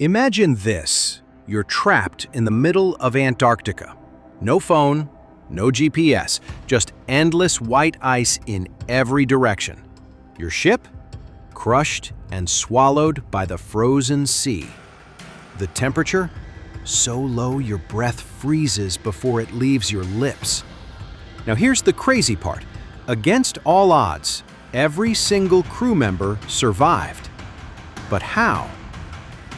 Imagine this. You're trapped in the middle of Antarctica. No phone, no GPS, just endless white ice in every direction. Your ship? Crushed and swallowed by the frozen sea. The temperature? So low your breath freezes before it leaves your lips. Now here's the crazy part. Against all odds, every single crew member survived. But how?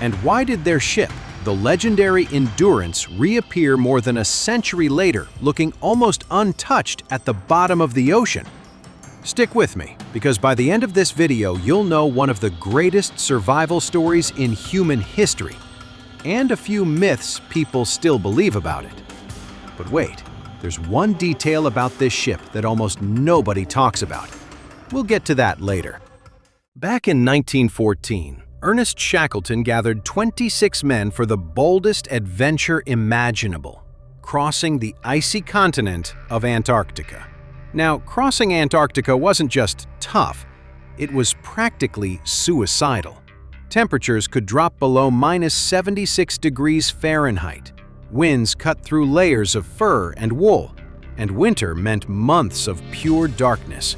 And why did their ship, the legendary Endurance, reappear more than a century later, looking almost untouched at the bottom of the ocean? Stick with me, because by the end of this video, you'll know one of the greatest survival stories in human history, and a few myths people still believe about it. But wait, there's one detail about this ship that almost nobody talks about. We'll get to that later. Back in 1914, Ernest Shackleton gathered 26 men for the boldest adventure imaginable, crossing the icy continent of Antarctica. Now, crossing Antarctica wasn't just tough, it was practically suicidal. Temperatures could drop below -76 degrees Fahrenheit. Winds cut through layers of fur and wool, and winter meant months of pure darkness.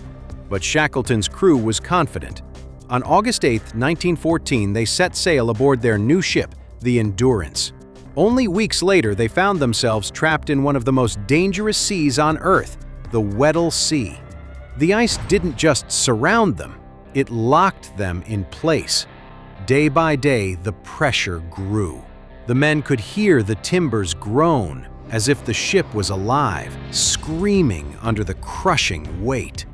But Shackleton's crew was confident. On August 8, 1914, they set sail aboard their new ship, the Endurance. Only weeks later, they found themselves trapped in one of the most dangerous seas on Earth, the Weddell Sea. The ice didn't just surround them, it locked them in place. Day by day, the pressure grew. The men could hear the timbers groan, as if the ship was alive, screaming under the crushing weight.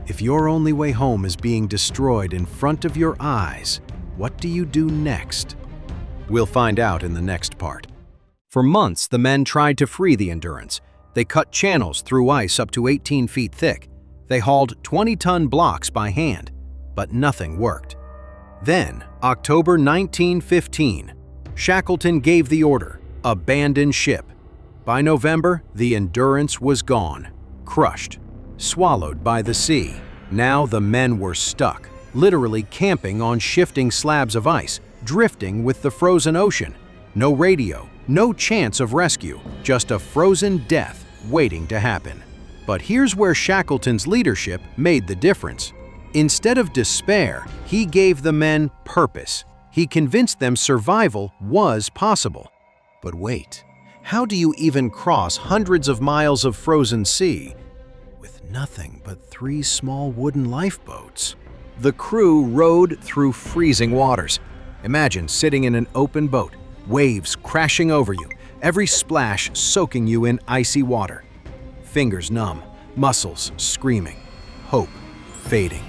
If your only way home is being destroyed in front of your eyes, what do you do next? We'll find out in the next part. For months, the men tried to free the Endurance. They cut channels through ice up to 18 feet thick. They hauled 20-ton blocks by hand, but nothing worked. Then, October 1915, Shackleton gave the order, abandon ship. By November, the Endurance was gone, crushed, swallowed by the sea. Now the men were stuck, literally camping on shifting slabs of ice, drifting with the frozen ocean. No radio, no chance of rescue, just a frozen death waiting to happen. But here's where Shackleton's leadership made the difference. Instead of despair, he gave the men purpose. He convinced them survival was possible. But wait, how do you even cross hundreds of miles of frozen sea with nothing but 3 small wooden lifeboats? The crew rowed through freezing waters. Imagine sitting in an open boat, waves crashing over you, every splash soaking you in icy water. Fingers numb, muscles screaming, hope fading.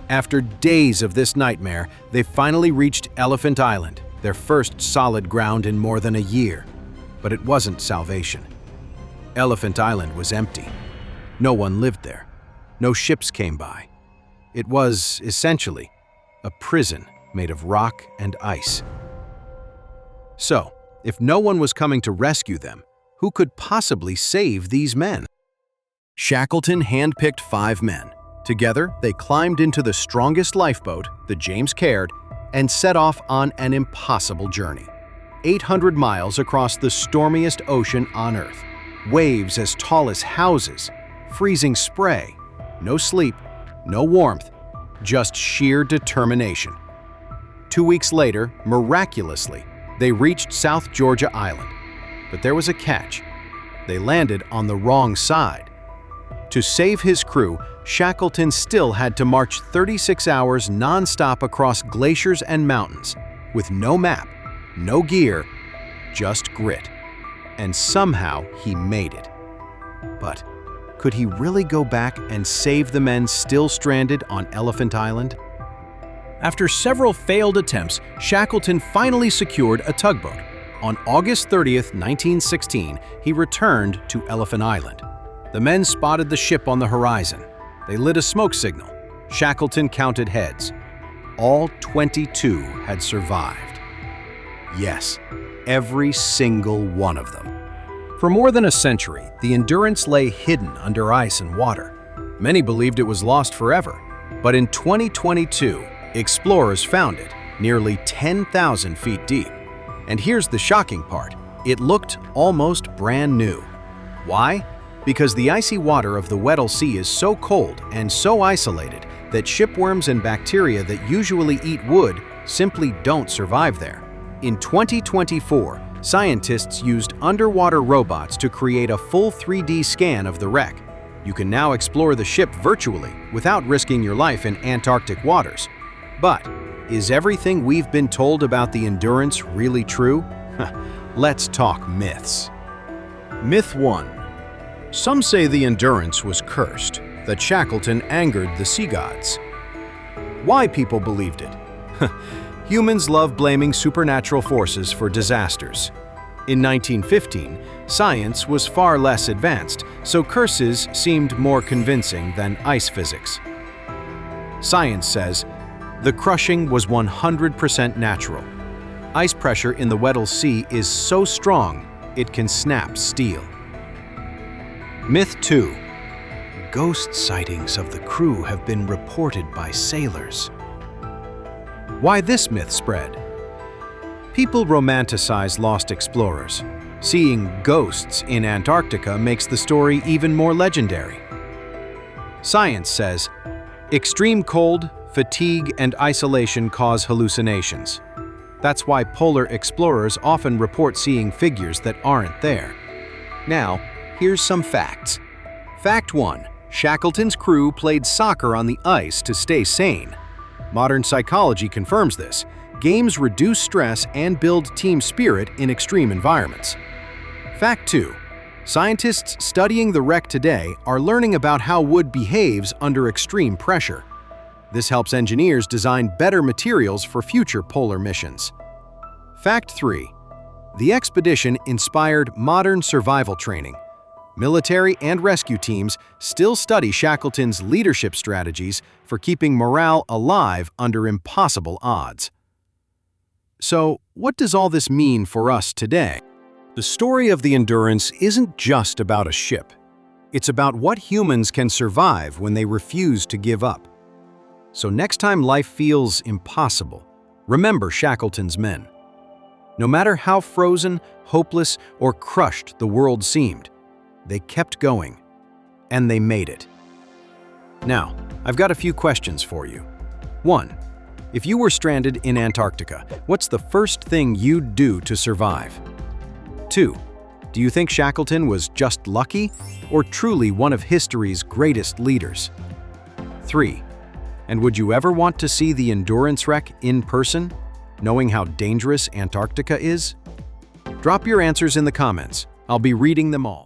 After days of this nightmare, they finally reached Elephant Island, their first solid ground in more than a year. But it wasn't salvation. Elephant Island was empty. No one lived there. No ships came by. It was, essentially, a prison made of rock and ice. So, if no one was coming to rescue them, who could possibly save these men? Shackleton handpicked 5 men. Together, they climbed into the strongest lifeboat, the James Caird, and set off on an impossible journey. 800 miles across the stormiest ocean on Earth. Waves as tall as houses, freezing spray, no sleep, no warmth, just sheer determination. 2 weeks later, miraculously, they reached South Georgia Island. But there was a catch. They landed on the wrong side. To save his crew, Shackleton still had to march 36 hours non-stop across glaciers and mountains, with no map, no gear, just grit. And somehow he made it. But could he really go back and save the men still stranded on Elephant Island? After several failed attempts, Shackleton finally secured a tugboat. On August 30th, 1916, he returned to Elephant Island. The men spotted the ship on the horizon. They lit a smoke signal. Shackleton counted heads. All 22 had survived. Yes, every single one of them. For more than a century, the Endurance lay hidden under ice and water. Many believed it was lost forever. But in 2022, explorers found it, nearly 10,000 feet deep. And here's the shocking part. It looked almost brand new. Why? Because the icy water of the Weddell Sea is so cold and so isolated that shipworms and bacteria that usually eat wood simply don't survive there. In 2024, scientists used underwater robots to create a full 3D scan of the wreck. You can now explore the ship virtually without risking your life in Antarctic waters. But is everything we've been told about the Endurance really true? Let's talk myths. Myth 1. Some say the Endurance was cursed, that Shackleton angered the sea gods. Why people believed it? Humans love blaming supernatural forces for disasters. In 1915, science was far less advanced, so curses seemed more convincing than ice physics. Science says the crushing was 100% natural. Ice pressure in the Weddell Sea is so strong, it can snap steel. Myth 2. Ghost sightings of the crew have been reported by sailors. Why this myth spread? People romanticize lost explorers. Seeing ghosts in Antarctica makes the story even more legendary. Science says extreme cold, fatigue, and isolation cause hallucinations. That's why polar explorers often report seeing figures that aren't there. Now, here's some facts. Fact 1. Shackleton's crew played soccer on the ice to stay sane. Modern psychology confirms this. Games reduce stress and build team spirit in extreme environments. Fact 2. Scientists studying the wreck today are learning about how wood behaves under extreme pressure. This helps engineers design better materials for future polar missions. Fact 3. The expedition inspired modern survival training. Military and rescue teams still study Shackleton's leadership strategies for keeping morale alive under impossible odds. So, what does all this mean for us today? The story of the Endurance isn't just about a ship. It's about what humans can survive when they refuse to give up. So next time life feels impossible, remember Shackleton's men. No matter how frozen, hopeless, or crushed the world seemed, they kept going, and they made it. Now, I've got a few questions for you. 1. If you were stranded in Antarctica, what's the first thing you'd do to survive? 2. Do you think Shackleton was just lucky, or truly one of history's greatest leaders? 3. And would you ever want to see the Endurance wreck in person, knowing how dangerous Antarctica is? Drop your answers in the comments. I'll be reading them all.